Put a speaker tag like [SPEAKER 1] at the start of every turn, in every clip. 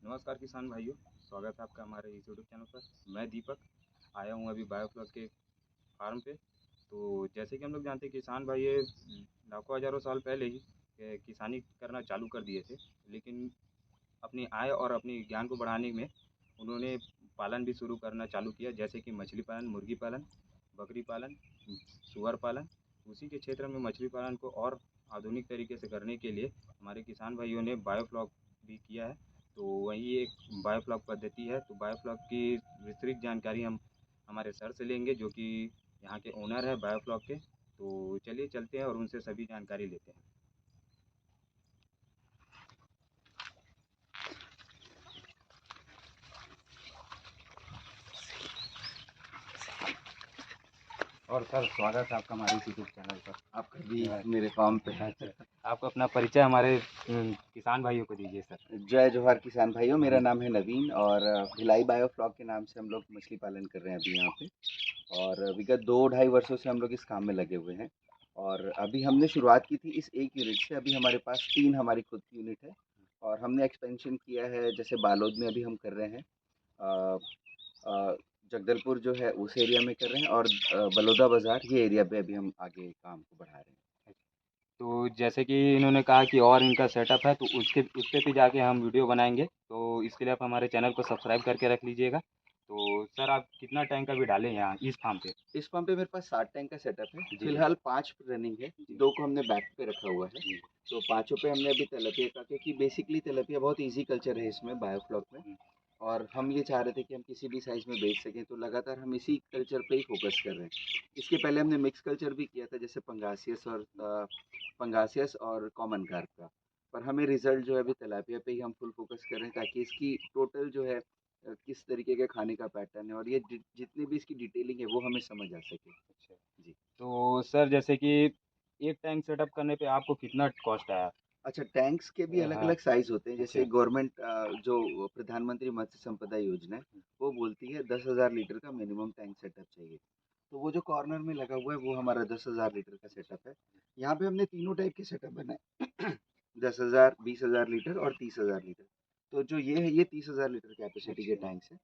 [SPEAKER 1] नमस्कार किसान भाइयों, स्वागत है आपका हमारे इस यूट्यूब चैनल पर। मैं दीपक आया हूँ अभी बायोफ्लॉक के फार्म पे। तो जैसे कि हम लोग जानते हैं किसान भाई ये लाखों हज़ारों साल पहले ही किसानी करना चालू कर दिए थे। लेकिन अपनी आय और अपनी ज्ञान को बढ़ाने में उन्होंने पालन भी शुरू करना चालू किया, जैसे कि मछली पालन, मुर्गी पालन, बकरी पालन, सुअर पालन। उसी के क्षेत्र में मछली पालन को और आधुनिक तरीके से करने के लिए हमारे किसान भाइयों ने बायोफ्लॉक भी किया है। तो वही एक बायोफ्लॉक पद्धति है। तो बायोफ्लॉक की विस्तृत जानकारी हम हमारे सर से लेंगे, जो कि यहाँ के ओनर है बायोफ्लॉक के। तो चलिए चलते हैं और उनसे सभी जानकारी लेते हैं। और सर, स्वागत है आपका हमारे इस यूट्यूब चैनल पर।
[SPEAKER 2] आपका भी मेरे फार्म पे।
[SPEAKER 1] अच्छा, आप अपना परिचय हमारे किसान भाइयों को दीजिए सर।
[SPEAKER 2] जय जोहार किसान भाइयों, मेरा नाम है नवीन और भिलाई बायोफ्लॉक के नाम से हम लोग मछली पालन कर रहे हैं अभी यहाँ पे। और विगत 2 ढाई वर्षों से हम लोग इस काम में लगे हुए हैं। और अभी हमने शुरुआत की थी इस एक यूनिट से। अभी हमारे पास 3 हमारी खुद की यूनिट है और हमने एक्सपेंशन किया है। जैसे बालोद में अभी हम कर रहे हैं, अ, अ, जगदलपुर जो है उस एरिया में कर रहे हैं, और बलौदा बाज़ार ये एरिया पे अभी हम आगे काम को बढ़ा रहे हैं।
[SPEAKER 1] तो जैसे कि इन्होंने कहा कि और इनका सेटअप है, तो उस पे भी जाके हम वीडियो बनाएंगे। तो इसके लिए आप हमारे चैनल को सब्सक्राइब करके रख लीजिएगा। तो सर, आप कितना टैंक अभी डालें यहाँ इस फार्म पे?
[SPEAKER 2] इस पंप पे मेरे पास 60 टैंक का सेटअप है।
[SPEAKER 1] जी जी
[SPEAKER 2] फिलहाल 5 रनिंग है,
[SPEAKER 1] जी
[SPEAKER 2] 2 को हमने बैक पे रखा हुआ है।
[SPEAKER 1] जी।
[SPEAKER 2] तो पाँचों पे हमने अभी तिलपिया का, क्योंकि बेसिकली तिलपिया बहुत इजी कल्चर है इसमें बायोफ्लॉक में।
[SPEAKER 1] हम्म,
[SPEAKER 2] और हम ये चाह रहे थे कि हम किसी भी साइज़ में बेच सकें, तो लगातार हम इसी कल्चर पे ही फोकस कर रहे हैं। इसके पहले हमने मिक्स कल्चर भी किया था, जैसे पंगासियस और कॉमन कार्प का। पर हमें रिजल्ट जो है अभी तिलापिया पे ही हम फुल फोकस कर रहे हैं, ताकि इसकी टोटल जो है किस तरीके के खाने का पैटर्न है और ये जितनी भी इसकी डिटेलिंग है वो हमें समझ आ सके।
[SPEAKER 1] अच्छा।
[SPEAKER 2] जी।
[SPEAKER 1] तो सर, जैसे कि एक टैंक सेटअप करने पे आपको कितना कॉस्ट आया?
[SPEAKER 2] अच्छा, टैंक्स के भी
[SPEAKER 1] हाँ।
[SPEAKER 2] अलग-अलग साइज़ होते हैं। जैसे
[SPEAKER 1] अच्छा।
[SPEAKER 2] गवर्नमेंट जो प्रधानमंत्री मत्स्य संपदा योजना है, वो बोलती है 10,000 लीटर का मिनिमम टैंक सेटअप चाहिए। तो वो जो कॉर्नर में लगा हुआ है वो हमारा 10,000 लीटर का सेटअप है। यहाँ पे हमने तीनों टाइप के सेटअप बनाए 10,000, 20,000 लीटर और 30,000 लीटर। तो जो ये है, ये 30,000 लीटर कैपेसिटी के
[SPEAKER 1] अच्छा।
[SPEAKER 2] टैंक्स हैं।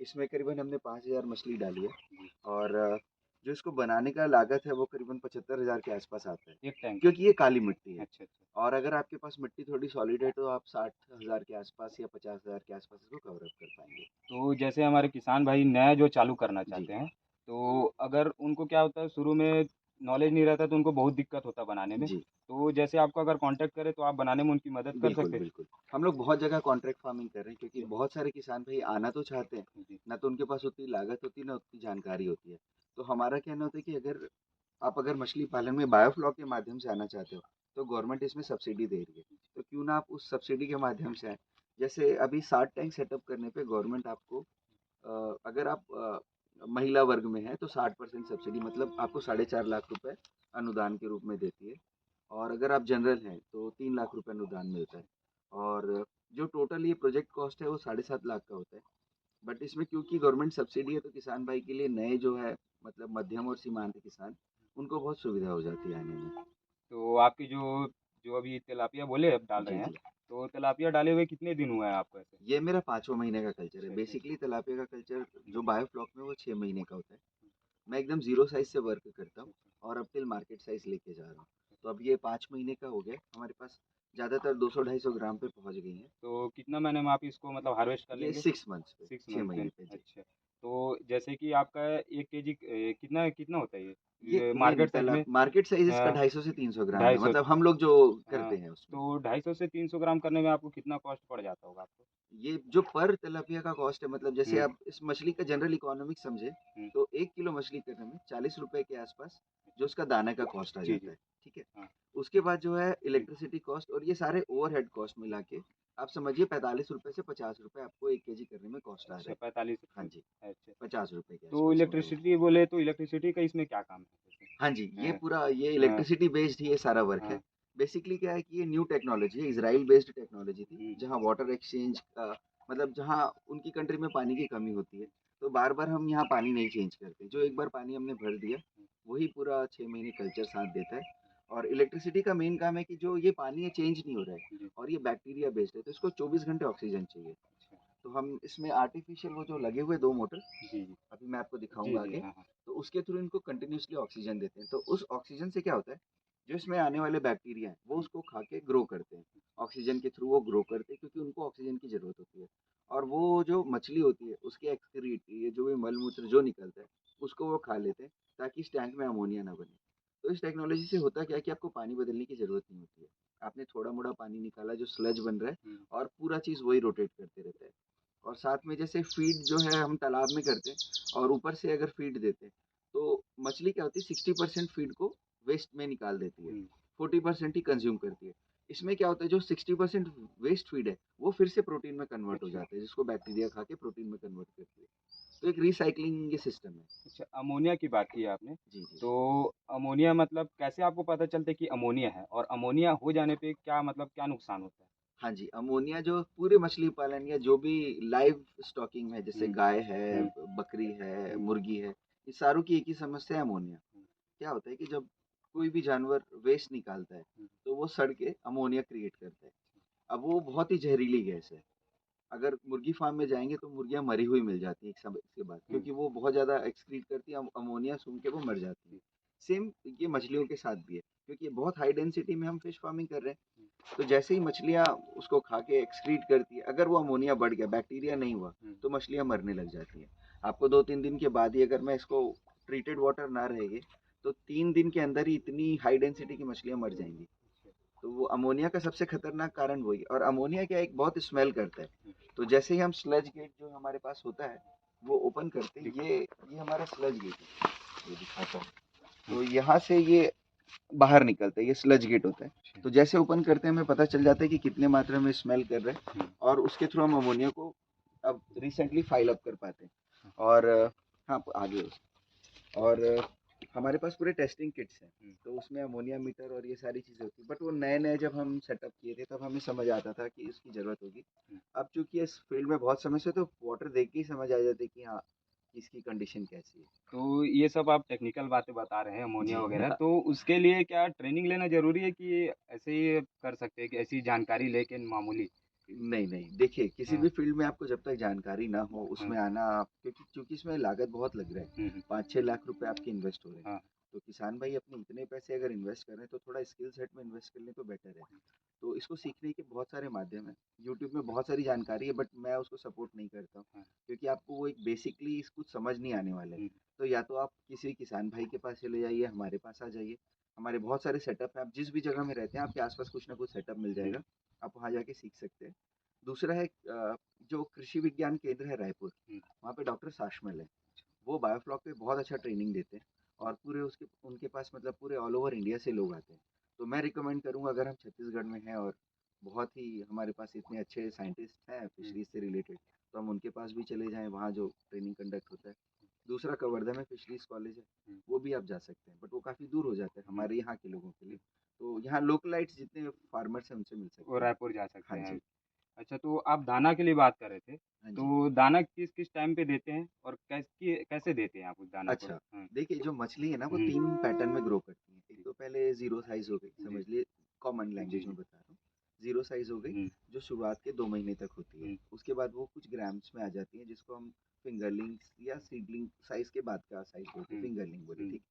[SPEAKER 2] इसमें करीबन हमने 5,000 मछली डाली है। और जो इसको बनाने का लागत है वो करीबन 75,000 के आसपास आता है,
[SPEAKER 1] एक टैंक का?
[SPEAKER 2] क्योंकि ये काली मिट्टी है।
[SPEAKER 1] अच्छा अच्छा।
[SPEAKER 2] और अगर आपके पास मिट्टी थोड़ी सॉलिड है तो आप 60,000 के आसपास या 50,000 के आसपास इसको कवर अप कर पाएंगे।
[SPEAKER 1] तो जैसे हमारे किसान भाई नया जो चालू करना
[SPEAKER 2] जी
[SPEAKER 1] चाहते हैं, तो अगर उनको क्या होता है, शुरू में नॉलेज नहीं रहता तो उनको बहुत दिक्कत होता है बनाने में।
[SPEAKER 2] जी।
[SPEAKER 1] तो जैसे आपको अगर कांटेक्ट करें तो आप बनाने में उनकी मदद कर
[SPEAKER 2] बिल्कुल
[SPEAKER 1] सकते हैं?
[SPEAKER 2] बिल्कुल। हम लोग बहुत जगह कॉन्ट्रैक्ट फार्मिंग कर रहे हैं, क्योंकि
[SPEAKER 1] जी
[SPEAKER 2] बहुत सारे किसान भाई आना तो चाहते हैं,
[SPEAKER 1] जी
[SPEAKER 2] ना तो उनके पास उतनी लागत होती है, ना उतनी जानकारी होती है। तो हमारा कहना होता है कि अगर मछली पालन में बायोफ्लॉक के माध्यम से आना चाहते हो, तो गवर्नमेंट इसमें सब्सिडी दे रही है। तो क्यों ना आप उस सब्सिडी के माध्यम से आएँ। जैसे अभी 60 टैंक सेटअप करने पे गवर्नमेंट आपको, अगर आप महिला वर्ग में हैं तो 60% सब्सिडी, मतलब आपको 4.5 लाख रुपए अनुदान के रूप में देती है। और अगर आप जनरल हैं तो 3 लाख रुपए अनुदान मिलता है। और जो टोटल ये प्रोजेक्ट कॉस्ट है वो 7.5 लाख का होता है। बट इसमें क्योंकि गवर्नमेंट सब्सिडी है, तो किसान भाई के लिए, नए जो है मतलब मध्यम और सीमांत किसान, उनको बहुत सुविधा हो जाती है आने में।
[SPEAKER 1] तो आपकी जो जो अभी तिलापिया बोले अब डाल रहे
[SPEAKER 2] जी
[SPEAKER 1] हैं,
[SPEAKER 2] जी।
[SPEAKER 1] तो तिलापिया डाले हुए कितने दिन हुए हैं आपको ऐसे?
[SPEAKER 2] ये मेरा 5वां महीने का कल्चर है।
[SPEAKER 1] अच्छा अच्छा।
[SPEAKER 2] बेसिकली तिलापिया का कल्चर जो बायोफ्लॉक में वो 6 महीने का होता है। मैं एकदम ज़ीरो साइज़ से वर्क करता हूँ
[SPEAKER 1] अच्छा अच्छा।
[SPEAKER 2] और अब टिल मार्केट साइज़ लेके जा रहा हूँ। तो अब ये 5 महीने का हो गया। हमारे पास ज़्यादातर 200-250 ग्राम पे पहुँच गई हैं।
[SPEAKER 1] तो कितना महीने में आप इसको मतलब हार्वेस्ट कर
[SPEAKER 2] ये
[SPEAKER 1] लेंगे?
[SPEAKER 2] 6 मंथ्स पे,
[SPEAKER 1] 6
[SPEAKER 2] 6
[SPEAKER 1] मंथ में?
[SPEAKER 2] महीने पे। जी।
[SPEAKER 1] अच्छा। तो जैसे कि आपका 1 केजी कितना कितना होता है ये
[SPEAKER 2] ये नहीं
[SPEAKER 1] मार्केट साइज़
[SPEAKER 2] पहला
[SPEAKER 1] में?
[SPEAKER 2] मार्केट साइज़ इसका
[SPEAKER 1] अ,
[SPEAKER 2] 250 से 300 ग्राम है,
[SPEAKER 1] 250।
[SPEAKER 2] मतलब हम लोग जो
[SPEAKER 1] हाँ,
[SPEAKER 2] करते हैं उसमें।
[SPEAKER 1] तो 250 से 300 ग्राम करने में आपको कितना कॉस्ट पड़ जाता होगा आपको?
[SPEAKER 2] ये जो पर तिलापिया का कॉस्ट है, मतलब जैसे
[SPEAKER 1] हुँ,
[SPEAKER 2] आप इस मछली का जनरल इकोनॉमिक समझे,
[SPEAKER 1] हुँ।
[SPEAKER 2] तो 1 किलो मछली करने में 40 रुपए के आसपास जो
[SPEAKER 1] अच्छा।
[SPEAKER 2] उसका दाने का कॉस्ट आ
[SPEAKER 1] जी,
[SPEAKER 2] जाता
[SPEAKER 1] जी।
[SPEAKER 2] है, ठीक है?
[SPEAKER 1] हाँ।
[SPEAKER 2] उसके बाद जो है
[SPEAKER 1] हुँ।
[SPEAKER 2] इलेक्ट्रिसिटी कॉस्ट और ये सारे ओवरहेड कॉस्ट मिला के आप समझिए 45 रुपए से 50 रुपए आपको 1 केजी करने में कॉस्ट आ रहा
[SPEAKER 1] अच्छा,
[SPEAKER 2] है।
[SPEAKER 1] 45
[SPEAKER 2] हाँ
[SPEAKER 1] रुपए।
[SPEAKER 2] जी,
[SPEAKER 1] अच्छा।
[SPEAKER 2] 50 रुपए के
[SPEAKER 1] तो
[SPEAKER 2] आसपास होगा ये।
[SPEAKER 1] इलेक्ट्रिसिटी बोले तो इलेक्ट्रिसिटी का इसमें क्या काम है जैसे?
[SPEAKER 2] हाँ जी,
[SPEAKER 1] अ,
[SPEAKER 2] ये
[SPEAKER 1] हाँ,
[SPEAKER 2] इलेक्ट्रिसिटी बेस्ड ही ये सारा वर्क है।
[SPEAKER 1] हाँ।
[SPEAKER 2] बेसिकली क्या है कि ये न्यू टेक्नोलॉजी है, इज़राइल बेस्ड टेक्नोलॉजी थी,
[SPEAKER 1] हुँ,
[SPEAKER 2] जहाँ वाटर एक्सचेंज का, मतलब जहाँ उनकी कंट्री में पानी की कमी होती है, तो बार-बार हम यहाँ पानी नहीं चेंज करते। जो एक बार पानी हमने भर दिया,
[SPEAKER 1] हुँ।
[SPEAKER 2] वही पूरा 6 महीने कल्चर साथ देता है। और इलेक्ट्रिसिटी का मेन काम है कि जो ये पानी है चेंज नहीं हो रहा है,
[SPEAKER 1] जी।
[SPEAKER 2] और ये बैक्टीरिया बेस्ड है, तो इसको 24 घंटे ऑक्सीजन चाहिए। तो हम इसमें आर्टिफिशियल वो जो लगे हुए 2 मोटर,
[SPEAKER 1] जी, जी।
[SPEAKER 2] अभी मैं आपको
[SPEAKER 1] जी,
[SPEAKER 2] दिखाऊँगा
[SPEAKER 1] जी।
[SPEAKER 2] आगे,
[SPEAKER 1] हाँ, हाँ।
[SPEAKER 2] तो उसके थ्रू इनको कंटिन्यूअसली ऑक्सीजन देते हैं। तो उस ऑक्सीजन से क्या होता है, जो इसमें आने वाले बैक्टीरिया हैं, वो
[SPEAKER 1] हुँ,
[SPEAKER 2] उसको खा के ग्रो करते हैं। ऑक्सीजन के थ्रू वो ग्रो करते हैं क्योंकि उनको ऑक्सीजन की ज़रूरत होती है। और वो जो मछली होती है, उसके एक्सक्रीट, ये जो भी मल-मूत्र जो निकलता है, उसको वो खा लेते हैं ताकि इस टैंक में अमोनिया ना बने। तो इस टेक्नोलॉजी से होता क्या है कि आपको पानी बदलने की ज़रूरत नहीं होती है। आपने थोड़ा-मोड़ा पानी निकाला जो स्लज बन रहा है
[SPEAKER 1] हुँ,
[SPEAKER 2] और पूरा चीज़ वही रोटेट करते रहता है। और साथ में जैसे फीड जो है हम तालाब में करते हैं और ऊपर से अगर फीड देते हैं, तो मछली क्या होती है 60% फीड को वेस्ट में निकाल देती है,
[SPEAKER 1] हुँ।
[SPEAKER 2] 40% ही कंज़्यूम करती है। इसमें क्या होता है जो 60% वेस्ट फीड है, वो फिर से प्रोटीन में कन्वर्ट हो
[SPEAKER 1] अच्छा,
[SPEAKER 2] जाता है, जिसको बैक्टीरिया खा के प्रोटीन में कन्वर्ट करती है। तो एक रिसाइक्लिंग ये सिस्टम है।
[SPEAKER 1] अच्छा अमोनिया की बात की आपने,
[SPEAKER 2] जी, जी।
[SPEAKER 1] तो अमोनिया मतलब कैसे आपको पता चलता है कि अमोनिया है? और अमोनिया हो जाने पे क्या मतलब क्या नुकसान होता है?
[SPEAKER 2] हाँ जी, अमोनिया जो पूरे मछली पालन या जो भी लाइव स्टॉकिंग है, जैसे
[SPEAKER 1] हुँ,
[SPEAKER 2] गाय है,
[SPEAKER 1] हुँ,
[SPEAKER 2] बकरी है,
[SPEAKER 1] हुँ,
[SPEAKER 2] मुर्गी है, ये सारों की एक ही समस्या है अमोनिया।
[SPEAKER 1] हुँ,
[SPEAKER 2] क्या होता है कि जब कोई भी जानवर वेस्ट निकालता है,
[SPEAKER 1] हुँ,
[SPEAKER 2] तो वो सड़ के अमोनिया क्रिएट करता है। अब वो बहुत ही जहरीली गैस है। अगर मुर्गी फार्म में जाएँगे तो मुर्गियाँ मरी हुई मिल जाती हैं एक समय के बाद,
[SPEAKER 1] हुँ,
[SPEAKER 2] क्योंकि वो बहुत ज़्यादा एक्सक्रीट करती हैं, अमोनिया सूंघ के वो मर जाती हैं।
[SPEAKER 1] जी,
[SPEAKER 2] सेम ये मछलियों के साथ भी है, क्योंकि ये बहुत हाई डेंसिटी में हम फिश फार्मिंग कर रहे
[SPEAKER 1] हुँ,
[SPEAKER 2] हैं। तो जैसे ही मछलियाँ उसको खा के एक्सक्रीट करती है, अगर वो अमोनिया बढ़ गया, बैक्टीरिया नहीं हुआ,
[SPEAKER 1] हुँ,
[SPEAKER 2] तो मछलियाँ मरने लग जाती हैं। आपको 2-3 दिन के बाद ही अगर मैं इसको ट्रीटेड वाटर ना रहेगी, तो 3 दिन के अंदर ही इतनी हाई डेंसिटी की मछलियाँ मर जाएँगी।
[SPEAKER 1] अच्छा,
[SPEAKER 2] तो वो अमोनिया का सबसे खतरनाक कारण वही है। और अमोनिया क्या है, एक बहुत स्मेल करता है।
[SPEAKER 1] हुँ,
[SPEAKER 2] तो जैसे ही हम स्लज गेट जो हमारे पास होता है, वो ओपन करते हैं,
[SPEAKER 1] दिखा
[SPEAKER 2] ये हमारा स्लज गेट है। ये दिखाता हूँ।
[SPEAKER 1] हुँ,
[SPEAKER 2] तो यहाँ से ये बाहर निकलता है, ये स्लज गेट होता है।
[SPEAKER 1] अच्छा,
[SPEAKER 2] तो जैसे ओपन करते हैं हमें पता चल जाता है कि कितने मात्रा में स्मेल कर रहा है,
[SPEAKER 1] हुँ,
[SPEAKER 2] और उसके थ्रू हम अमोनिया को अब रिसेंटली फाइल अप कर पाते हैं।
[SPEAKER 1] हाँ,
[SPEAKER 2] और हाँ, आगे और हमारे पास पूरे टेस्टिंग किट्स हैं,
[SPEAKER 1] हुँ,
[SPEAKER 2] तो उसमें अमोनिया मीटर और ये सारी चीज़ें होती हैं। बट वो नए-नए जब हम सेटअप किए थे, तब हमें समझ आता था कि इसकी ज़रूरत होगी।
[SPEAKER 1] हुँ।
[SPEAKER 2] अब चूँकि इस फील्ड में बहुत समय से, तो वाटर देख के ही समझ आ जाता है कि हाँ, इसकी कंडीशन कैसी है।
[SPEAKER 1] तो ये सब आप टेक्निकल बातें बता रहे हैं अमोनिया
[SPEAKER 2] जी।
[SPEAKER 1] वगैरह, तो उसके लिए क्या ट्रेनिंग लेना ज़रूरी है कि ऐसे ही कर सकते हैं कि ऐसी जानकारी लेके मामूली?
[SPEAKER 2] नहीं, नहीं। देखिए, किसी
[SPEAKER 1] हाँ,
[SPEAKER 2] भी फ़ील्ड में आपको जब तक जानकारी ना हो,
[SPEAKER 1] हाँ,
[SPEAKER 2] उसमें आना आप, क्योंकि चूँकि इसमें लागत बहुत लग रहा है,
[SPEAKER 1] हुँ, हुँ,
[SPEAKER 2] 5-6 लाख रुपए आपके इन्वेस्ट हो रहे हैं।
[SPEAKER 1] हाँ,
[SPEAKER 2] तो किसान भाई अपने इतने पैसे अगर इन्वेस्ट कर रहे हैं, तो थोड़ा स्किल सेट में इन्वेस्ट कर लें तो बेटर है। तो इसको सीखने के बहुत सारे माध्यम हैं। यूट्यूब में बहुत सारी जानकारी है, बट मैं उसको सपोर्ट नहीं करता हूँ,
[SPEAKER 1] हाँ,
[SPEAKER 2] क्योंकि आपको वो एक बेसिकली कुछ समझ नहीं आने वाला है।
[SPEAKER 1] हुँ,
[SPEAKER 2] तो या तो आप किसी किसान भाई के पास चले जाइए, हमारे पास आ जाइए। हमारे बहुत सारे सेटअप हैं, आप जिस भी जगह में रहते हैं, आपके आस-पास कुछ ना कुछ सेटअप मिल
[SPEAKER 1] हुँ,
[SPEAKER 2] जाएगा। आप वहाँ जाके सीख सकते हैं। दूसरा है जो कृषि विज्ञान केंद्र है रायपुर,
[SPEAKER 1] हुँ,
[SPEAKER 2] वहाँ पे डॉक्टर शाशमल हैं। वो बायोफ्लॉक पे बहुत अच्छा ट्रेनिंग देते हैं, और पूरे उसके उनके पास मतलब पूरे ऑल ओवर इंडिया से लोग आते हैं। तो मैं रिकमेंड करूँगा, अगर हम छत्तीसगढ़ में हैं और बहुत ही हमारे पास इतने अच्छे साइंटिस्ट हैं
[SPEAKER 1] हुँ,
[SPEAKER 2] फिशरीज से रिलेटेड, तो हम उनके पास भी चले जाएँ, वहाँ जो ट्रेनिंग कंडक्ट होता है। दूसरा कवर्धा में फिशरीज कॉलेज है,
[SPEAKER 1] हुँ,
[SPEAKER 2] वो भी आप जा सकते हैं, बट वो काफ़ी दूर हो जाता है
[SPEAKER 1] हुँ,
[SPEAKER 2] हमारे यहाँ के लोगों के लिए।
[SPEAKER 1] हुँ,
[SPEAKER 2] तो यहाँ लोकलाइट्स जितने फार्मर्स हैं उनसे मिल
[SPEAKER 1] वो
[SPEAKER 2] सकते हैं।
[SPEAKER 1] रायपुर जा सकते
[SPEAKER 2] हाँ
[SPEAKER 1] हैं।
[SPEAKER 2] जी,
[SPEAKER 1] अच्छा तो आप दाना के लिए बात कर रहे थे,
[SPEAKER 2] हाँ जी।
[SPEAKER 1] तो दाना किस-किस टाइम पे देते हैं और कैसे देते हैं आप उस दाना को?
[SPEAKER 2] अच्छा,
[SPEAKER 1] हाँ,
[SPEAKER 2] देखिए जो मछली है ना, वो
[SPEAKER 1] हुँ,
[SPEAKER 2] 3 पैटर्न में ग्रो करती है। एक
[SPEAKER 1] जी,
[SPEAKER 2] तो पहले ज़ीरो साइज़ हो गई,
[SPEAKER 1] जी,
[SPEAKER 2] समझ लिए कॉमन
[SPEAKER 1] जी,
[SPEAKER 2] लैंग्वेज में
[SPEAKER 1] जी,
[SPEAKER 2] बता रहा हूँ। ज़ीरो साइज़ हो गई,
[SPEAKER 1] हुँ,
[SPEAKER 2] जो शुरुआत के 2 महीने तक होती है।
[SPEAKER 1] हुँ,
[SPEAKER 2] उसके बाद वो कुछ ग्राम्स में आ जाती है, जिसको हम फिंगरलिंग्स या सीडलिंग साइज़ के बाद का साइज़ बोलते हैं,
[SPEAKER 1] हुँ,
[SPEAKER 2] फिंगरलिंग बोले,
[SPEAKER 1] हुँ,
[SPEAKER 2] ठीक।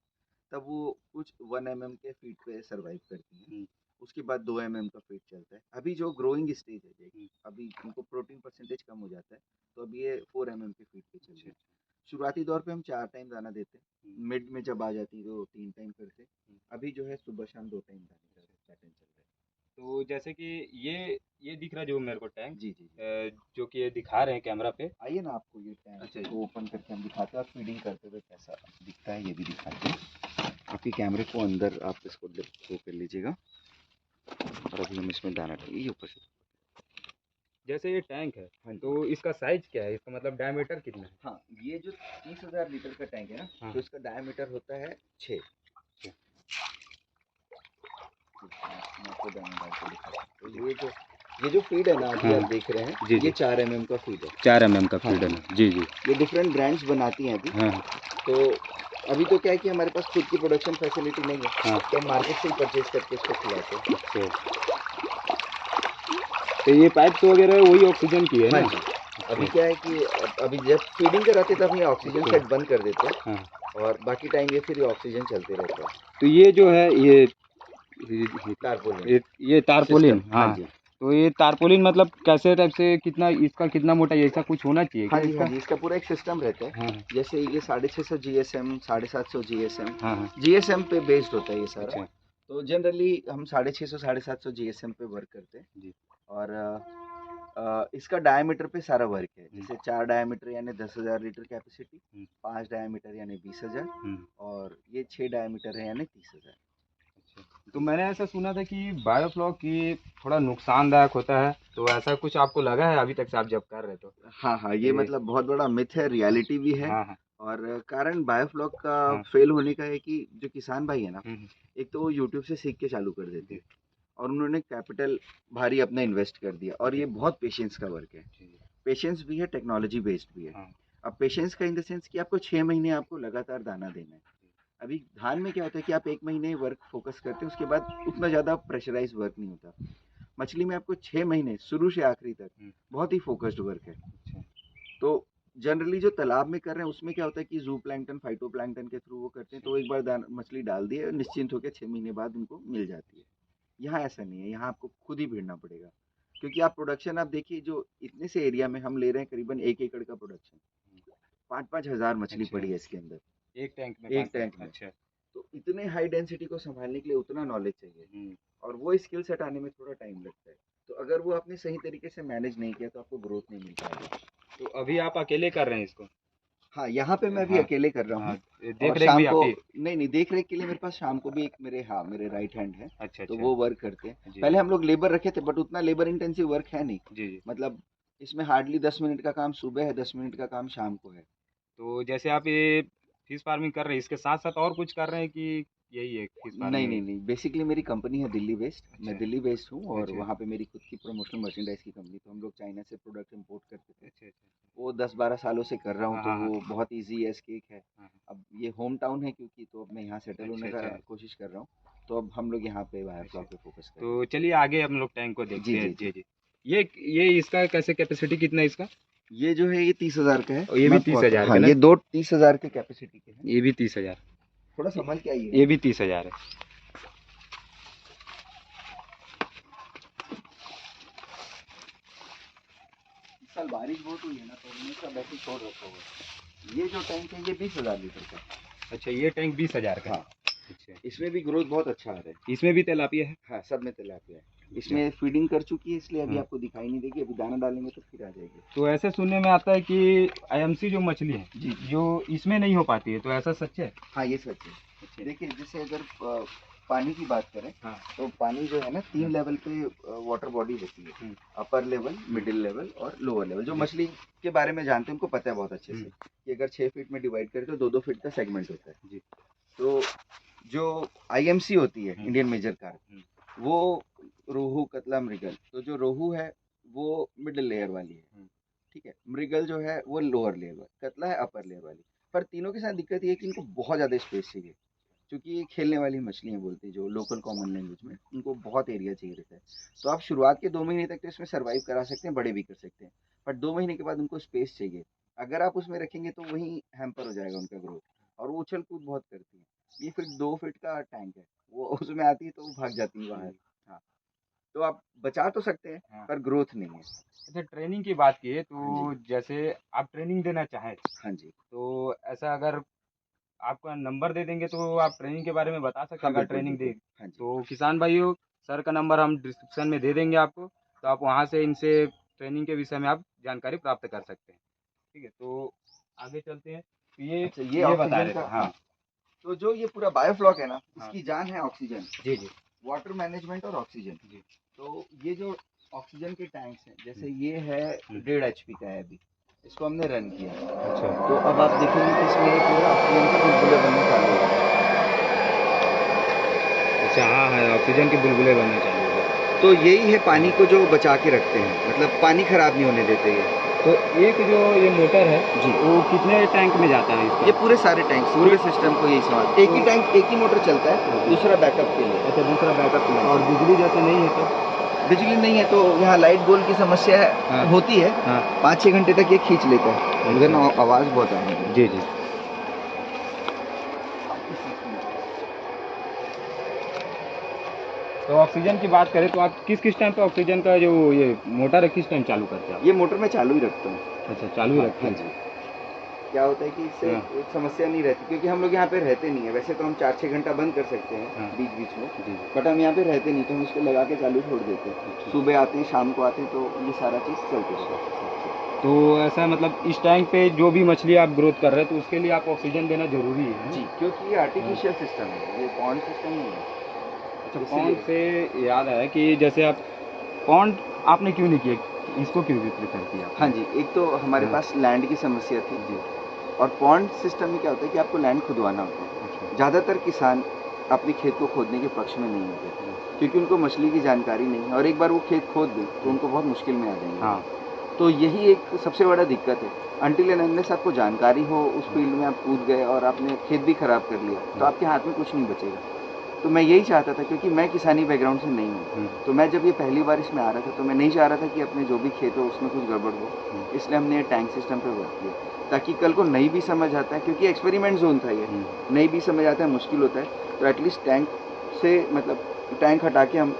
[SPEAKER 2] तब वो कुछ 1 एमएम के फीट पे सर्वाइव करती हैं।
[SPEAKER 1] हुँ,
[SPEAKER 2] उसके बाद 2 एमएम का फीट चलता है। अभी जो ग्रोइंग स्टेज है,
[SPEAKER 1] हुँ,
[SPEAKER 2] अभी इनको प्रोटीन परसेंटेज कम हो जाता है, तो अब ये 4 एमएम के फीट पे चल रहे
[SPEAKER 1] अच्छा,
[SPEAKER 2] हैं।
[SPEAKER 1] अच्छा,
[SPEAKER 2] शुरुआती दौर पे हम 4 टाइम दाना देते हैं,
[SPEAKER 1] हुँ,
[SPEAKER 2] मिड में जब आ जाती है तो 3 टाइम करते हैं।
[SPEAKER 1] हुँ,
[SPEAKER 2] अभी जो है सुबह-शाम 2 टाइम दाने का
[SPEAKER 1] अच्छा।
[SPEAKER 2] पैटर्न चल रहा है।
[SPEAKER 1] तो जैसे कि ये दिख रहा है जो मेरे को टैंक,
[SPEAKER 2] जी, जी, जी।
[SPEAKER 1] जो कि ये दिखा रहे हैं कैमरा पे।
[SPEAKER 2] आइए ना, आपको ये
[SPEAKER 1] अच्छा
[SPEAKER 2] टैंक को ओपन करके हम दिखाते हैं और फीडिंग करते हुए कैसा दिखता है ये भी दिखाते हैं। आपके कैमरे को अंदर आप इसको शो कर लीजिएगा, और अभी हम इसमें दाना डालेंगे, ये ऊपर से।
[SPEAKER 1] जैसे ये टैंक है,
[SPEAKER 2] हाँ जी।
[SPEAKER 1] तो इसका साइज़ क्या है? इसका मतलब डायमीटर कितना है?
[SPEAKER 2] हाँ, ये जो 30,000 लीटर का टैंक है ना,
[SPEAKER 1] हाँ,
[SPEAKER 2] तो
[SPEAKER 1] हाँ,
[SPEAKER 2] इसका डायमीटर होता है 6।
[SPEAKER 1] अच्छा,
[SPEAKER 2] मैं आपको दाना डाल के दिखाता हूँ। तो ये जो फीड है ना, अभी
[SPEAKER 1] हाँ,
[SPEAKER 2] आप देख रहे हैं,
[SPEAKER 1] जी,
[SPEAKER 2] ये
[SPEAKER 1] जी,
[SPEAKER 2] 4 एमएम का फीड है।
[SPEAKER 1] 4 एमएम का
[SPEAKER 2] हाँ
[SPEAKER 1] फीड है
[SPEAKER 2] जी।
[SPEAKER 1] ना? जी, जी,
[SPEAKER 2] ये डिफरेंट ब्रांड्स बनाती हैं अभी।
[SPEAKER 1] हाँ,
[SPEAKER 2] तो अभी तो क्या है कि हमारे पास खुद की प्रोडक्शन फैसिलिटी नहीं है,
[SPEAKER 1] हाँ,
[SPEAKER 2] तो हम मार्केट से ही परचेज करके इसको खिलाते हैं।
[SPEAKER 1] अच्छा। तो ये पाइप्स वगैरह वही ऑक्सीजन की है
[SPEAKER 2] हाँ
[SPEAKER 1] ना?
[SPEAKER 2] जी, अभी क्या है कि अभी जब फीडिंग कराते तब ये ऑक्सीजन
[SPEAKER 1] अच्छा।
[SPEAKER 2] सेट बंद कर देते हैं
[SPEAKER 1] हाँ,
[SPEAKER 2] और बाकी टाइम ये फिर ये ऑक्सीजन चलते रहता है।
[SPEAKER 1] तो ये जो है
[SPEAKER 2] टारपोलिन
[SPEAKER 1] ये तारपोलिन,
[SPEAKER 2] सिस्टम, हाँ
[SPEAKER 1] हाँ।
[SPEAKER 2] जी।
[SPEAKER 1] तो ये तारपोलिन मतलब कैसे टाइप से, कितना इसका कितना मोटा, ऐसा कुछ होना चाहिए
[SPEAKER 2] हाँ
[SPEAKER 1] क्या
[SPEAKER 2] जी, हाँ
[SPEAKER 1] इसका?
[SPEAKER 2] जी, इसका पूरा एक सिस्टम रहता है।
[SPEAKER 1] हाँ,
[SPEAKER 2] जैसे ये 650 जीएसएम, 750 जीएसएम,
[SPEAKER 1] हाँ, हाँ।
[SPEAKER 2] जीएसएम पे बेस्ड होता है ये सारा।
[SPEAKER 1] अच्छा,
[SPEAKER 2] तो जनरली हम 650 750 जीएसएम पे वर्क करते हैं
[SPEAKER 1] जी।
[SPEAKER 2] और इसका डायमीटर पे सारा वर्क है।
[SPEAKER 1] हुँ,
[SPEAKER 2] जैसे 4 डायमीटर यानी 10,000 लीटर कैपेसिटी,
[SPEAKER 1] हुँ,
[SPEAKER 2] 5 डायमीटर यानी 20,000
[SPEAKER 1] हुँ।
[SPEAKER 2] और ये 6 डायमीटर है यानी 30,000।
[SPEAKER 1] अच्छा, तो मैंने ऐसा सुना था कि बायोफ्लॉक की थोड़ा नुकसानदायक होता है, तो ऐसा कुछ आपको लगा है अभी तक से आप जब कर रहे तो?
[SPEAKER 2] हाँ, हाँ, ये
[SPEAKER 1] ये
[SPEAKER 2] मतलब बहुत बड़ा मिथ है, रियलिटी भी है
[SPEAKER 1] हाँ, हाँ,
[SPEAKER 2] और कारण बायोफ्लॉक का
[SPEAKER 1] हाँ।
[SPEAKER 2] फेल होने का है कि जो किसान भाई है ना,
[SPEAKER 1] हुँ, हुँ।
[SPEAKER 2] एक तो वो यूट्यूब से सीख के चालू कर देते
[SPEAKER 1] जी,
[SPEAKER 2] हैं और उन्होंने कैपिटल भारी अपना इन्वेस्ट कर दिया और
[SPEAKER 1] जी,
[SPEAKER 2] ये बहुत पेशेंस का वर्क है।
[SPEAKER 1] जी, जी।
[SPEAKER 2] पेशेंस भी है, टेक्नोलॉजी बेस्ड भी है।
[SPEAKER 1] हाँ,
[SPEAKER 2] अब पेशेंस का इन द सेंस कि आपको 6 महीने आपको लगातार दाना देना है। अभी धान में क्या होता है कि आप 1 महीने वर्क फोकस करते हैं, उसके बाद उतना ज़्यादा प्रेशराइज़ वर्क नहीं होता। मछली में आपको 6 महीने शुरू से आखिरी तक
[SPEAKER 1] हुँ,
[SPEAKER 2] बहुत ही फोकस्ड वर्क है।
[SPEAKER 1] अच्छा,
[SPEAKER 2] तो जनरली जो तालाब में कर रहे हैं उसमें क्या होता है कि ज़ू प्लैंक्टन, फाइटोप्लैंक्टन के थ्रू वो करते हैं,
[SPEAKER 1] अच्छा,
[SPEAKER 2] तो एक बार मछली डाल दी है और निश्चिंत होकर 6 महीने बाद उनको मिल जाती है। यहाँ ऐसा नहीं है, यहाँ आपको खुद ही भिड़ना पड़ेगा क्योंकि आप प्रोडक्शन आप देखिए जो इतने से एरिया में हम ले रहे हैं करीबन 1 एकड़ का प्रोडक्शन,
[SPEAKER 1] हुँ,
[SPEAKER 2] 5-5 हज़ार मछली
[SPEAKER 1] अच्छा,
[SPEAKER 2] पड़ी है इसके अंदर,
[SPEAKER 1] एक टैंक में
[SPEAKER 2] एक
[SPEAKER 1] 5-5
[SPEAKER 2] टैंक में।
[SPEAKER 1] अच्छा,
[SPEAKER 2] तो इतने हाई डेंसिटी को संभालने के लिए उतना नॉलेज चाहिए
[SPEAKER 1] हुँ,
[SPEAKER 2] और वो स्किल सेट आने में थोड़ा टाइम लगता है। तो अगर वो आपने सही तरीके से मैनेज नहीं किया तो आपको ग्रोथ नहीं मिल पाएगी।
[SPEAKER 1] तो अभी आप अकेले कर रहे हैं इसको?
[SPEAKER 2] हाँ, यहाँ पे मैं भी
[SPEAKER 1] हाँ,
[SPEAKER 2] अकेले कर रहा
[SPEAKER 1] हाँ,
[SPEAKER 2] हूँ और
[SPEAKER 1] देख-रेख
[SPEAKER 2] शाम
[SPEAKER 1] भी
[SPEAKER 2] को
[SPEAKER 1] आप ही?
[SPEAKER 2] नहीं, देख-रेख के लिए मेरे पास शाम को भी एक मेरे राइट हैंड है,
[SPEAKER 1] अच्छा,
[SPEAKER 2] तो
[SPEAKER 1] अच्छा,
[SPEAKER 2] वो वर्क करते हैं।
[SPEAKER 1] जी,
[SPEAKER 2] पहले हम लोग लेबर रखे थे बट उतना लेबर इंटेंसिव वर्क है नहीं।
[SPEAKER 1] जी, जी।
[SPEAKER 2] मतलब इसमें हार्डली 10 मिनट का काम सुबह है, 10 मिनट का काम शाम को है।
[SPEAKER 1] तो जैसे आप ये फिश फार्मिंग कर रहे हैं, इसके साथ-साथ और कुछ कर रहे हैं कि यही है फिश
[SPEAKER 2] नहीं,
[SPEAKER 1] फार्मिंग
[SPEAKER 2] नहीं,
[SPEAKER 1] में?
[SPEAKER 2] नहीं, बेसिकली मेरी कंपनी है दिल्ली बेस्ड, मैं
[SPEAKER 1] अच्छा,
[SPEAKER 2] दिल्ली बेस्ड हूँ और
[SPEAKER 1] अच्छा,
[SPEAKER 2] वहाँ पे मेरी खुद की प्रमोशनल मर्चेंडाइज़ की कंपनी, तो हम लोग चाइना से प्रोडक्ट इम्पोर्ट करते थे।
[SPEAKER 1] अच्छा, अच्छा।
[SPEAKER 2] वो 10-12 सालों से कर रहा हूँ
[SPEAKER 1] हाँ,
[SPEAKER 2] तो
[SPEAKER 1] हाँ, हाँ,
[SPEAKER 2] वो बहुत ईज़ी है, स्केक है।
[SPEAKER 1] हाँ, हाँ।
[SPEAKER 2] अब ये होम टाउन है क्योंकि तो अब मैं यहाँ सेटल
[SPEAKER 1] अच्छा,
[SPEAKER 2] होने का
[SPEAKER 1] अच्छा,
[SPEAKER 2] कोशिश कर रहा हूँ। तो अब हम लोग यहाँ पे
[SPEAKER 1] अच्छा।
[SPEAKER 2] बायोफ्लॉक पे फोकस कर रहे
[SPEAKER 1] तो चलिए आगे हम लोग टैंक को
[SPEAKER 2] हैं।
[SPEAKER 1] देखते
[SPEAKER 2] जी,
[SPEAKER 1] हैं।
[SPEAKER 2] जी,
[SPEAKER 1] जी,
[SPEAKER 2] जी।
[SPEAKER 1] जी। ये इसका कैसे कैपेसिटी कितना है इसका?
[SPEAKER 2] ये जो है ये 30,000 का है।
[SPEAKER 1] और ये
[SPEAKER 2] मैं
[SPEAKER 1] भी
[SPEAKER 2] आपको
[SPEAKER 1] 30,000
[SPEAKER 2] हाँ,
[SPEAKER 1] का ना?
[SPEAKER 2] ये 2 30,000 के कैपेसिटी के हैं।
[SPEAKER 1] ये भी 30,000।
[SPEAKER 2] थोड़ा संभल के आइएगा।
[SPEAKER 1] ये भी 30,000 है।
[SPEAKER 2] इस साल बारिश बहुत हुई है ना तो हमने सब ऐसे छोड़ रखा हुआ है। ये जो टैंक है ये 20,000 लीटर का है।
[SPEAKER 1] अच्छा, ये टैंक 20,000 का है।
[SPEAKER 2] हाँ,
[SPEAKER 1] अच्छा,
[SPEAKER 2] इसमें भी ग्रोथ बहुत अच्छा आ रहा है।
[SPEAKER 1] इसमें भी तिलापिया है?
[SPEAKER 2] हाँ, सब में तिलापिया है।
[SPEAKER 1] अच्छा,
[SPEAKER 2] इसमें फीडिंग कर चुकी है इसलिए अभी
[SPEAKER 1] हाँ।
[SPEAKER 2] आपको दिखाई नहीं देगी, अभी दाना डालेंगे तो फिर आ जाएगी।
[SPEAKER 1] तो ऐसे सुनने में आता है कि आईएमसी जो मछली है,
[SPEAKER 2] जी।
[SPEAKER 1] जो इसमें नहीं हो पाती है, तो ऐसा सच है?
[SPEAKER 2] हाँ, ये सच है।
[SPEAKER 1] अच्छा,
[SPEAKER 2] देखिए जैसे अगर पानी की बात करें
[SPEAKER 1] हाँ,
[SPEAKER 2] तो पानी जो है ना 3
[SPEAKER 1] हाँ,
[SPEAKER 2] लेवल पे वाटर बॉडी होती है।
[SPEAKER 1] हुँ,
[SPEAKER 2] अपर लेवल, मिडिल लेवल और लोअर लेवल। जो
[SPEAKER 1] जी,
[SPEAKER 2] मछली के बारे में जानते हैं उनको पता है बहुत अच्छे
[SPEAKER 1] हुँ,
[SPEAKER 2] से कि अगर 6 फीट में डिवाइड करें तो 2-2 फीट का सेगमेंट होता है।
[SPEAKER 1] जी,
[SPEAKER 2] तो जो आईएमसी होती है,
[SPEAKER 1] हुँ,
[SPEAKER 2] इंडियन मेजर कार्प,
[SPEAKER 1] हुँ,
[SPEAKER 2] वो रोहू, कतला, मृगल। तो जो रोहू है वो मिडिल लेयर वाली है,
[SPEAKER 1] हुँ,
[SPEAKER 2] ठीक है? मृगल जो है वो लोअर लेयर वाली, कतला है अपर लेयर वाली। पर तीनों के साथ दिक्कत ये है कि इनको बहुत ज़्यादा स्पेस चाहिए। क्योंकि ये खेलने वाली मछलियाँ बोलते हैं जो लोकल कॉमन लैंग्वेज में, उनको बहुत एरिया चाहिए रहता है। तो आप शुरुआत के 2 महीने तक तो इसमें सर्वाइव करा सकते हैं, बड़े भी कर सकते हैं। बट 2 महीने के बाद उनको स्पेस चाहिए। अगर आप उसमें रखेंगे तो वहीं हैम्पर हो जाएगा उनका ग्रोथ और वो उछल-कूद बहुत करती हैं। ये फिर 2 फीट का टैंक है, वो उसमें आती है तो वो भाग जाती है बाहर।
[SPEAKER 1] जी,
[SPEAKER 2] हाँ, तो आप बचा तो सकते हैं,
[SPEAKER 1] हाँ।
[SPEAKER 2] पर ग्रोथ नहीं है।
[SPEAKER 1] अच्छा, ट्रेनिंग की बात की
[SPEAKER 2] हाँ जी,
[SPEAKER 1] तो जैसे आप ट्रेनिंग देना चाहें,
[SPEAKER 2] हाँ जी।
[SPEAKER 1] तो ऐसा अगर आपका नंबर दे देंगे तो आप ट्रेनिंग के बारे में बता सकते
[SPEAKER 2] हाँ,
[SPEAKER 1] हैं अगर
[SPEAKER 2] बिल्कुल,
[SPEAKER 1] ट्रेनिंग दे।
[SPEAKER 2] बिल्कुल। हाँ जी।
[SPEAKER 1] तो किसान भाइयों, सर का नंबर हम डिस्क्रिप्शन में दे देंगे आपको, तो आप वहाँ से इनसे ट्रेनिंग के विषय में आप जानकारी प्राप्त कर सकते हैं। ठीक है, तो आगे चलते हैं। तो
[SPEAKER 2] अच्छा, ये
[SPEAKER 1] ये बता
[SPEAKER 2] ऑक्सीजन
[SPEAKER 1] रहे
[SPEAKER 2] का,
[SPEAKER 1] थे,
[SPEAKER 2] हाँ,
[SPEAKER 1] हाँ,
[SPEAKER 2] तो जो ये पूरा बायोफ्लॉक है ना,
[SPEAKER 1] हाँ,
[SPEAKER 2] इसकी जान है ऑक्सीजन,
[SPEAKER 1] जी, जी,
[SPEAKER 2] वाटर मैनेजमेंट और ऑक्सीजन।
[SPEAKER 1] जी,
[SPEAKER 2] तो ये जो ऑक्सीजन के टैंक्स हैं,
[SPEAKER 1] हुँ,
[SPEAKER 2] जैसे ये है
[SPEAKER 1] हुँ,
[SPEAKER 2] 1.5 एचपी का है अभी, इसको हमने रन किया।
[SPEAKER 1] अच्छा,
[SPEAKER 2] तो अब आप देखेंगे कि इसमें ये पूरा ऑक्सीजन के बुलबुले बनने चालू हो गए।
[SPEAKER 1] अच्छा, हाँ, हाँ, ऑक्सीजन के बुलबुले बनने चालू हो गए।
[SPEAKER 2] तो यही है पानी को जो बचा के रखते हैं, मतलब पानी खराब नहीं होने देते ये।
[SPEAKER 1] तो एक जो ये मोटर है,
[SPEAKER 2] जी,
[SPEAKER 1] वो कितने टैंक में जाता है इसका?
[SPEAKER 2] ये पूरे सारे टैंक, पूरे सिस्टम को यही संभाल, एक ही टैंक, एक ही मोटर चलता है, दूसरा बैकअप के लिए।
[SPEAKER 1] अच्छा, दूसरा बैकअप में, और बिजली जैसे नहीं है तो?
[SPEAKER 2] बिजली नहीं है तो यहाँ लाइट गोल की समस्या
[SPEAKER 1] हाँ।
[SPEAKER 2] होती है।
[SPEAKER 1] हाँ
[SPEAKER 2] 5-6 घंटे तक ये खींच लेता है, मगर ना आवाज़ बहुत आ रही है।
[SPEAKER 1] जी जी। तो ऑक्सीजन की बात करें तो आप किस टाइम पे ऑक्सीजन का जो ये मोटर है किस टाइम चालू करते हैं आप?
[SPEAKER 2] ये मोटर मैं चालू ही रखता हूँ।
[SPEAKER 1] अच्छा चालू ही रखते
[SPEAKER 2] हाँ
[SPEAKER 1] हैं।
[SPEAKER 2] जी। क्या होता है कि इससे
[SPEAKER 1] हाँ।
[SPEAKER 2] एक समस्या नहीं रहती, क्योंकि हम लोग यहाँ पे रहते नहीं है। वैसे तो हम 4-6 घंटा बंद कर सकते हैं
[SPEAKER 1] हाँ।
[SPEAKER 2] बीच-बीच में,
[SPEAKER 1] जी जी।
[SPEAKER 2] बट हम यहाँ पे रहते नहीं, तो हम इसको लगा के चालू छोड़ देते हैं।
[SPEAKER 1] अच्छा।
[SPEAKER 2] सुबह आते हैं, शाम को आते हैं, तो ये सारा चीज़ चलते रहता है।
[SPEAKER 1] तो ऐसा मतलब इस टाइम पे जो भी मछली आप ग्रोथ कर रहे हैं तो उसके लिए आप ऑक्सीजन देना जरूरी है
[SPEAKER 2] जी, क्योंकि ये आर्टिफिशियल सिस्टम है, ये पॉन्ड सिस्टम नहीं है।
[SPEAKER 1] अच्छा
[SPEAKER 2] इसीलिए-
[SPEAKER 1] पॉन्ड से याद आया कि जैसे आप पॉन्ड आपने क्यों नहीं किया, इसको क्यों प्रेफर किया?
[SPEAKER 2] हाँ जी, एक तो हमारे
[SPEAKER 1] हाँ।
[SPEAKER 2] पास लैंड की समस्या थी
[SPEAKER 1] जी।
[SPEAKER 2] और पॉन्ड सिस्टम में क्या होता है कि आपको लैंड खुदवाना होता है।
[SPEAKER 1] अच्छा।
[SPEAKER 2] ज़्यादातर किसान अपने खेत को खोदने के पक्ष में नहीं होते, क्योंकि उनको मछली की जानकारी नहीं है, और एक बार वो खेत खोद दे तो उनको बहुत मुश्किल में आ जाएंगे।
[SPEAKER 1] हाँ।
[SPEAKER 2] तो यही एक सबसे बड़ा दिक्कत है। अनटिल एंड अनलेस आपको जानकारी हो, उस फील्ड में आप कूद गए और आपने खेत भी खराब कर लिया, तो आपके हाथ में कुछ नहीं बचेगा। तो मैं यही चाहता था, क्योंकि मैं किसानी बैकग्राउंड से नहीं हूँ, तो मैं जब ये पहली बार इसमें आ रहा था तो मैं नहीं चाह रहा था कि अपने जो भी खेत हो उसमें कुछ गड़बड़ हो, इसलिए हमने ये टैंक सिस्टम पे वर्क किया, ताकि कल को नहीं भी समझ आता है, क्योंकि एक्सपेरिमेंट जोन था ये, नहीं भी समझ आता है, मुश्किल होता है, तो एटलीस्ट टैंक से मतलब टैंक हटा के हम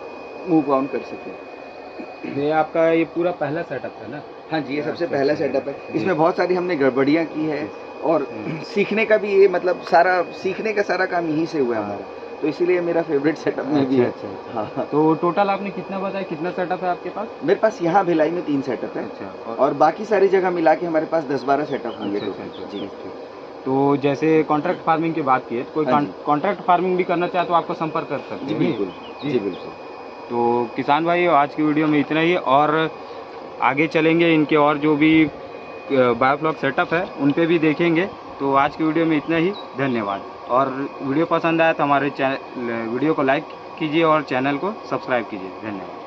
[SPEAKER 2] मूव ऑन कर सकें।
[SPEAKER 1] ये आपका ये पूरा पहला सेटअप है ना?
[SPEAKER 2] हाँ जी, ये सबसे
[SPEAKER 1] अच्छा,
[SPEAKER 2] पहला
[SPEAKER 1] अच्छा,
[SPEAKER 2] सेटअप है।
[SPEAKER 1] जी।
[SPEAKER 2] इसमें बहुत सारी हमने गड़बड़ियाँ की है, और सीखने का भी ये मतलब सारा सीखने का सारा काम यहीं से हुआ है
[SPEAKER 1] हाँ।
[SPEAKER 2] हमारा, तो इसीलिए मेरा फेवरेट सेटअप में भी है।
[SPEAKER 1] अच्छा अच्छा।
[SPEAKER 2] हाँ, हाँ।
[SPEAKER 1] तो टोटल आपने कितना बताया, कितना सेटअप है आपके पास?
[SPEAKER 2] मेरे पास यहाँ भिलाई में 3 सेटअप है,
[SPEAKER 1] अच्छा
[SPEAKER 2] और बाकी सारी जगह मिला के हमारे पास 10-12 सेटअप होंगे
[SPEAKER 1] अच्छा
[SPEAKER 2] टोटल।
[SPEAKER 1] अच्छा
[SPEAKER 2] जी।
[SPEAKER 1] ठीक ठीक। तो जैसे कॉन्ट्रैक्ट फार्मिंग की बात की है, तो कोई
[SPEAKER 2] हाँ जी।
[SPEAKER 1] कॉन्ट्रैक्ट फार्मिंग भी करना चाहे तो आपको संपर्क कर सकते
[SPEAKER 2] जी
[SPEAKER 1] हैं।
[SPEAKER 2] बिल्कुल,
[SPEAKER 1] जी।
[SPEAKER 2] जी बिल्कुल।
[SPEAKER 1] तो किसान भाई आज की वीडियो में इतना ही, और आगे चलेंगे इनके और जो भी बायोफ्लॉक सेटअप है उन पे भी देखेंगे। तो आज की वीडियो में इतना ही, धन्यवाद। और वीडियो पसंद आया तो हमारे वीडियो को लाइक कीजिए और चैनल को सब्सक्राइब कीजिए। धन्यवाद।